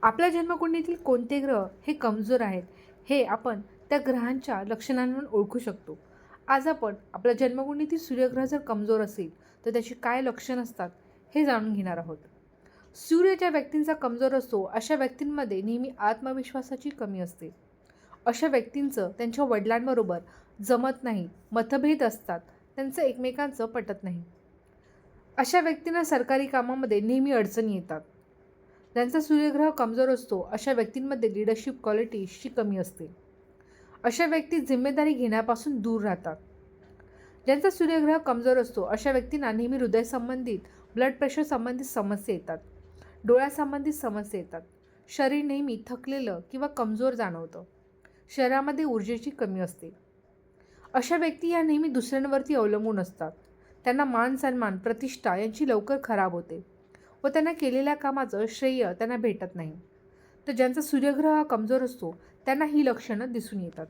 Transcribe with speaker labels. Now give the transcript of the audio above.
Speaker 1: आपल्या जन्मकुंडलीतील कोणते ग्रह हे कमजोर आहेत हे आपण त्या ग्रहांच्या लक्षणांवरून ओळखू शकतो. आज आपण आपल्या जन्मकुंडलीतील सूर्यग्रह जर कमजोर असेल तर त्याची काय लक्षण असतात हे जाणून घेणार आहोत. सूर्य ज्या व्यक्तींचा कमजोर असतो अशा व्यक्तींमध्ये नेहमी आत्मविश्वासाची कमी असते. अशा व्यक्तींचं त्यांच्या वडिलांबरोबर जमत नाही, मतभेद असतात, त्यांचं एकमेकांचं पटत नाही. अशा व्यक्तींना सरकारी कामामध्ये नेहमी अडचणी येतात. ज्यांचा सूर्यग्रह कमजोर असतो अशा व्यक्तींमध्ये लीडरशिप क्वालिटीजची कमी असते. अशा व्यक्ती जिम्मेदारी घेण्यापासून दूर राहतात. ज्यांचा सूर्यग्रह कमजोर असतो अशा व्यक्तींना नेहमी हृदयसंबंधित, ब्लड प्रेशर संबंधित समस्या येतात, डोळ्यासंबंधित समस्या येतात, शरीर नेहमी थकलेलं किंवा कमजोर जाणवतं, शरीरामध्ये ऊर्जेची कमी असते. अशा व्यक्ती या नेहमी दुसऱ्यांवरती अवलंबून असतात. त्यांना मान सन्मान, प्रतिष्ठा यांची लवकर खराब होते व त्यांना केलेल्या कामाचं श्रेय त्यांना भेटत नाही. तर ज्यांचा सूर्यग्रह हा कमजोर असतो त्यांना ही लक्षणं दिसून येतात.